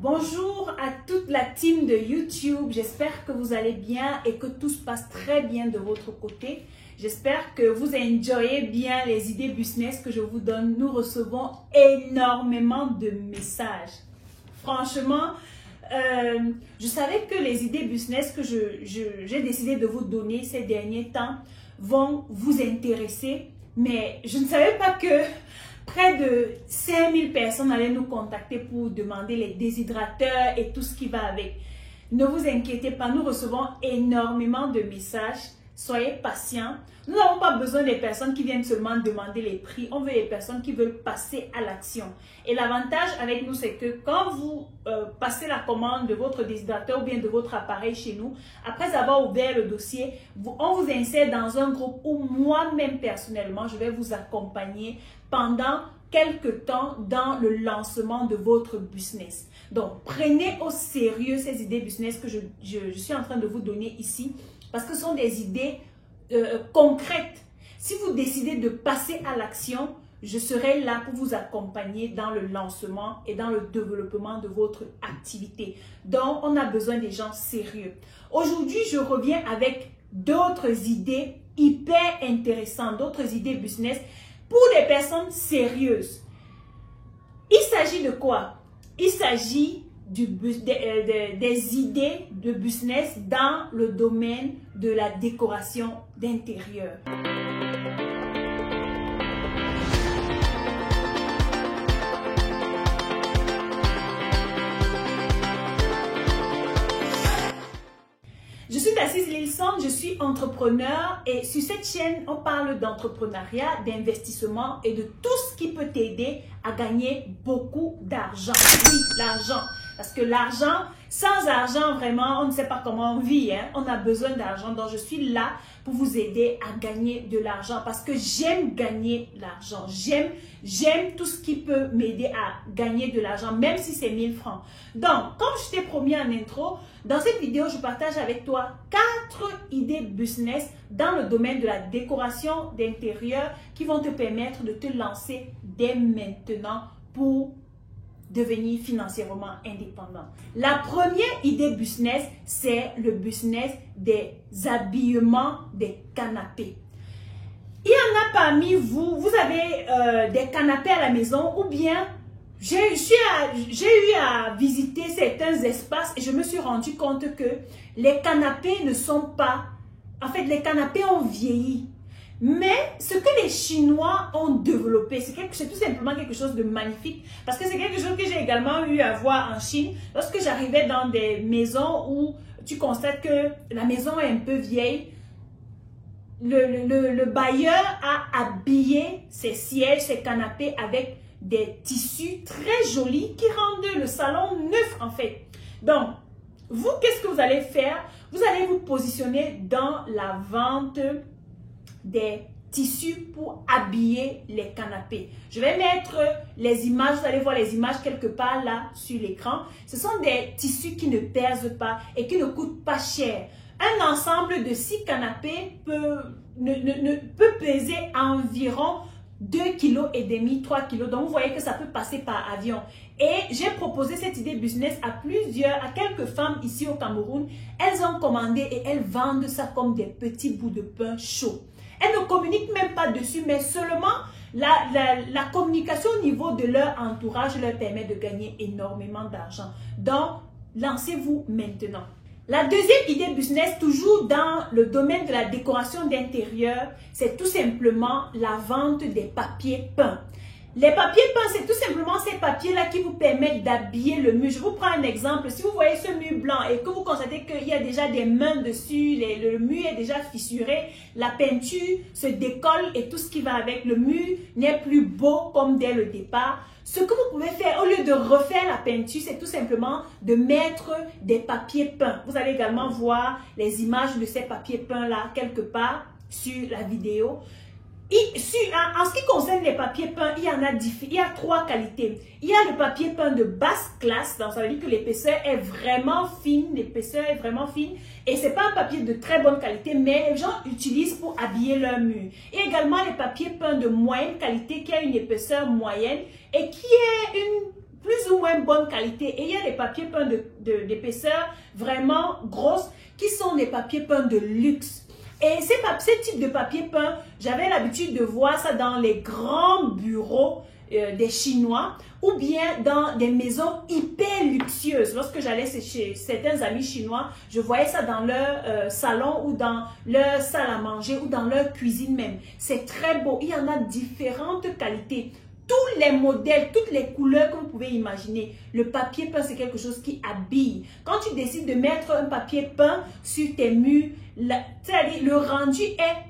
Bonjour à toute la team de YouTube, j'espère que vous allez bien et que tout se passe très bien de votre côté. J'espère que vous enjoyez bien les idées business que je vous donne. Nous recevons énormément de messages. Franchement, je savais que les idées business que j'ai décidé de vous donner ces derniers temps vont vous intéresser, mais je ne savais pas que près de 5000 personnes allaient nous contacter pour demander les déshydrateurs et tout ce qui va avec. Ne vous inquiétez pas, nous recevons énormément de messages. Soyez patients. Nous n'avons pas besoin des personnes qui viennent seulement demander les prix. On veut des personnes qui veulent passer à l'action. Et l'avantage avec nous, c'est que quand vous passez la commande de votre déshydrateur ou bien de votre appareil chez nous, après avoir ouvert le dossier, on vous insère dans un groupe où moi-même personnellement, je vais vous accompagner pendant quelques temps dans le lancement de votre business. Donc, prenez au sérieux ces idées business que je suis en train de vous donner ici. Parce que ce sont des idées concrètes. Si vous décidez de passer à l'action, je serai là pour vous accompagner dans le lancement et dans le développement de votre activité. Donc, on a besoin des gens sérieux. Aujourd'hui, je reviens avec d'autres idées hyper intéressantes, d'autres idées business pour les personnes sérieuses. Il s'agit de quoi? Il s'agit des idées de business dans le domaine de la décoration d'intérieur. Je suis Assise Lilson, je suis entrepreneur et sur cette chaîne, on parle d'entrepreneuriat, d'investissement et de tout ce qui peut t'aider à gagner beaucoup d'argent. Oui, l'argent. Parce que l'argent, sans argent, vraiment, on ne sait pas comment on vit. Hein? On a besoin d'argent. Donc, je suis là pour vous aider à gagner de l'argent. Parce que j'aime gagner l'argent. J'aime tout ce qui peut m'aider à gagner de l'argent, même si c'est 1000 francs. Donc, comme je t'ai promis en intro, dans cette vidéo, je partage avec toi 4 idées business dans le domaine de la décoration d'intérieur qui vont te permettre de te lancer dès maintenant pour devenir financièrement indépendant. La première idée business, c'est le business des habillements des canapés. Il y en a parmi vous, vous avez des canapés à la maison ou bien j'ai eu à visiter certains espaces et je me suis rendu compte que les canapés ne sont pas... En fait, les canapés ont vieilli. Mais ce que les Chinois ont développé, c'est tout simplement quelque chose de magnifique. Parce que c'est quelque chose que j'ai également eu à voir en Chine. Lorsque j'arrivais dans des maisons où tu constates que la maison est un peu vieille, le bailleur a habillé ses sièges, ses canapés avec des tissus très jolis qui rendent le salon neuf en fait. Donc, vous, qu'est-ce que vous allez faire? Vous allez vous positionner dans la vente des tissus pour habiller les canapés. Je vais mettre les images, vous allez voir les images quelque part là sur l'écran. Ce sont des tissus qui ne pèsent pas et qui ne coûtent pas cher. Un ensemble de 6 canapés peut peser environ 2,5 kg, 3 kg. Donc, vous voyez que ça peut passer par avion. Et j'ai proposé cette idée business à quelques femmes ici au Cameroun. Elles ont commandé et elles vendent ça comme des petits bouts de pain chaud. Elles ne communiquent même pas dessus, mais seulement la communication au niveau de leur entourage leur permet de gagner énormément d'argent. Donc, lancez-vous maintenant. La deuxième idée business, toujours dans le domaine de la décoration d'intérieur, c'est tout simplement la vente des papiers peints. Les papiers peints, c'est tout simplement ces papiers-là qui vous permettent d'habiller le mur. Je vous prends un exemple. Si vous voyez ce mur blanc et que vous constatez qu'il y a déjà des mains dessus, le mur est déjà fissuré, la peinture se décolle et tout ce qui va avec, le mur n'est plus beau comme dès le départ. Ce que vous pouvez faire, au lieu de refaire la peinture, c'est tout simplement de mettre des papiers peints. Vous allez également voir les images de ces papiers peints-là quelque part sur la vidéo. En ce qui concerne les papiers peints, il y a 3 qualités. Il y a le papier peint de basse classe, donc ça veut dire que l'épaisseur est vraiment fine, et c'est pas un papier de très bonne qualité, mais les gens utilisent pour habiller leur mur. Et également les papiers peints de moyenne qualité qui a une épaisseur moyenne et qui est plus ou moins bonne qualité. Et il y a des papiers peints d'épaisseur vraiment grosse qui sont des papiers peints de luxe. Et ces types de papiers peints, j'avais l'habitude de voir ça dans les grands bureaux des Chinois ou bien dans des maisons hyper luxueuses. Lorsque j'allais chez certains amis chinois, je voyais ça dans leur salon ou dans leur salle à manger ou dans leur cuisine même. C'est très beau. Il y en a différentes qualités. Tous les modèles, toutes les couleurs que vous pouvez imaginer. Le papier peint, c'est quelque chose qui habille. Quand tu décides de mettre un papier peint sur tes murs, c'est-à-dire le rendu est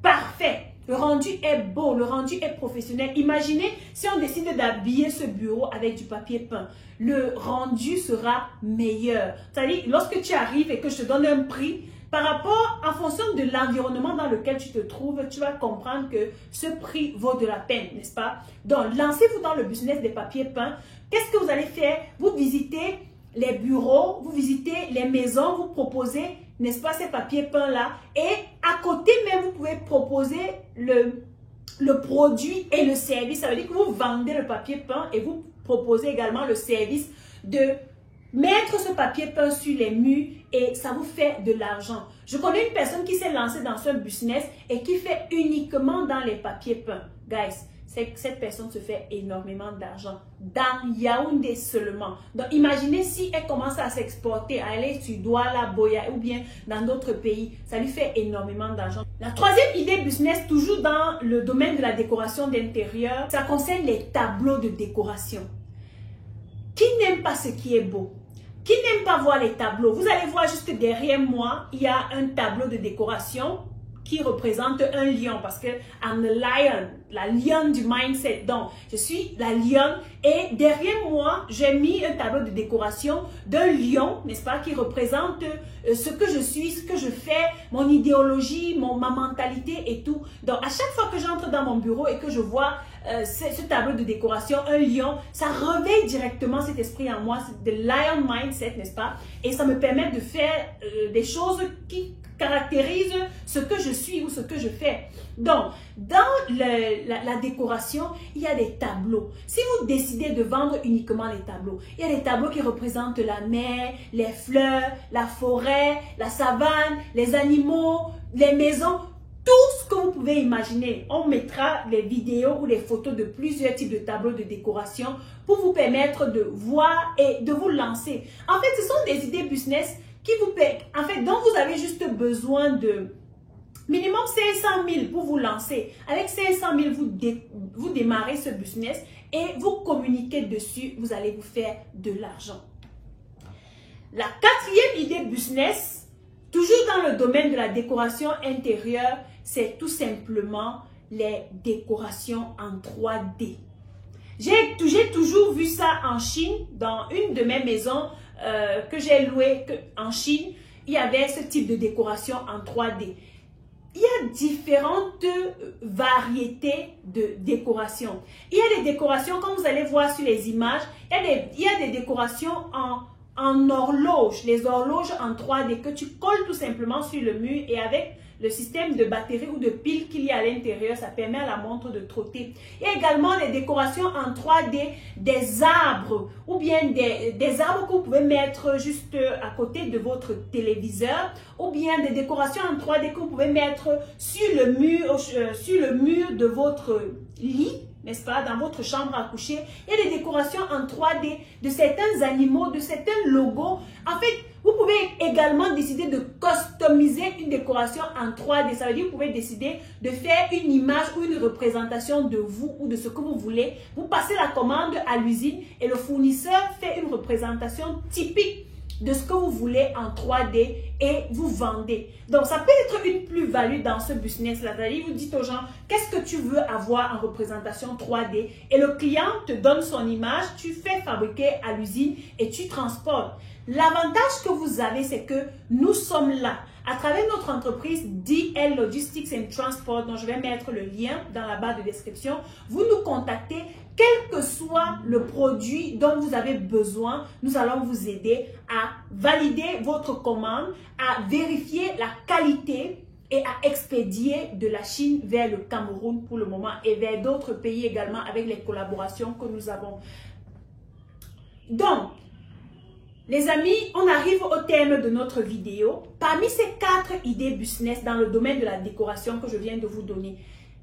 parfait. Le rendu est beau, le rendu est professionnel. Imaginez si on décide d'habiller ce bureau avec du papier peint. Le rendu sera meilleur. C'est-à-dire, lorsque tu arrives et que je te donne un prix, par rapport, en fonction de l'environnement dans lequel tu te trouves, tu vas comprendre que ce prix vaut de la peine, n'est-ce pas? Donc, lancez-vous dans le business des papiers peints. Qu'est-ce que vous allez faire? Vous visitez les bureaux, vous visitez les maisons, vous proposez, n'est-ce pas, ces papiers peints-là. Et à côté même, vous pouvez proposer le produit et le service. Ça veut dire que vous vendez le papier peint et vous proposez également le service de mettre ce papier peint sur les murs et ça vous fait de l'argent. Je connais une personne qui s'est lancée dans ce business et qui fait uniquement dans les papiers peints. Guys, cette personne se fait énormément d'argent dans Yaoundé seulement. Donc, imaginez si elle commence à s'exporter, à aller sur Douala, Boya ou bien dans d'autres pays. Ça lui fait énormément d'argent. La troisième idée business, toujours dans le domaine de la décoration d'intérieur, ça concerne les tableaux de décoration. Qui n'aime pas ce qui est beau? Qui n'aime pas voir les tableaux? Vous allez voir juste derrière moi, il y a un tableau de décoration qui représente un lion parce que I'm the lion, la lionne du mindset. Donc, je suis la lionne et derrière moi, j'ai mis un tableau de décoration d'un lion, n'est-ce pas, qui représente ce que je suis, ce que je fais, mon idéologie, ma mentalité et tout. Donc, à chaque fois que j'entre dans mon bureau et que je vois ce tableau de décoration, un lion, ça réveille directement cet esprit en moi, c'est le lion mindset, n'est-ce pas? Et ça me permet de faire des choses qui caractérise ce que je suis ou ce que je fais. Donc, dans la décoration, il y a des tableaux. Si vous décidez de vendre uniquement les tableaux, il y a des tableaux qui représentent la mer, les fleurs, la forêt, la savane, les animaux, les maisons, tout ce que vous pouvez imaginer. On mettra les vidéos ou les photos de plusieurs types de tableaux de décoration pour vous permettre de voir et de vous lancer. En fait, ce sont des idées business qui vous paye, en fait, dont vous avez juste besoin de minimum 500 000 pour vous lancer. Avec 500 000, vous démarrez ce business et vous communiquez dessus, vous allez vous faire de l'argent. La quatrième idée business, toujours dans le domaine de la décoration intérieure, c'est tout simplement les décorations en 3D. J'ai toujours vu ça en Chine, dans une de mes maisons que j'ai loué en Chine, il y avait ce type de décoration en 3D. Il y a différentes variétés de décorations. Il y a des décorations, comme vous allez voir sur les images, il y a des décorations en horloge, les horloges en 3D que tu colles tout simplement sur le mur et avec le système de batterie ou de pile qu'il y a à l'intérieur, ça permet à la montre de trotter. Il y a également des décorations en 3D, des arbres ou bien des arbres que vous pouvez mettre juste à côté de votre téléviseur ou bien des décorations en 3D que vous pouvez mettre sur le mur de votre lit, n'est-ce pas, dans votre chambre à coucher. Il y a des décorations en 3D de certains animaux, de certains logos. En fait, vous pouvez également décider de customiser une décoration en 3D. Ça veut dire que vous pouvez décider de faire une image ou une représentation de vous ou de ce que vous voulez. Vous passez la commande à l'usine et le fournisseur fait une représentation typique de ce que vous voulez en 3D et vous vendez. Donc, ça peut être une plus-value dans ce business-là. C'est-à-dire, vous dites aux gens, qu'est-ce que tu veux avoir en représentation 3D? Et le client te donne son image, tu fais fabriquer à l'usine et tu transportes. L'avantage que vous avez, c'est que nous sommes là. À travers notre entreprise DL Logistics and Transport, dont je vais mettre le lien dans la barre de description, vous nous contactez, quel que soit le produit dont vous avez besoin, nous allons vous aider à valider votre commande, à vérifier la qualité et à expédier de la Chine vers le Cameroun pour le moment et vers d'autres pays également avec les collaborations que nous avons. Donc, les amis, on arrive au terme de notre vidéo. Parmi ces 4 idées business dans le domaine de la décoration que je viens de vous donner,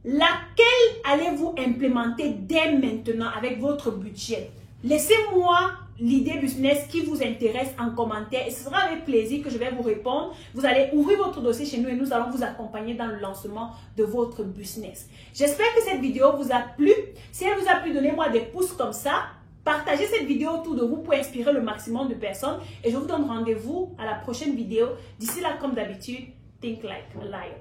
laquelle allez-vous implémenter dès maintenant avec votre budget? Laissez-moi l'idée business qui vous intéresse en commentaire et ce sera avec plaisir que je vais vous répondre. Vous allez ouvrir votre dossier chez nous et nous allons vous accompagner dans le lancement de votre business. J'espère que cette vidéo vous a plu. Si elle vous a plu, donnez-moi des pouces comme ça. Partagez cette vidéo autour de vous pour inspirer le maximum de personnes et je vous donne rendez-vous à la prochaine vidéo. D'ici là, comme d'habitude, think like a lion.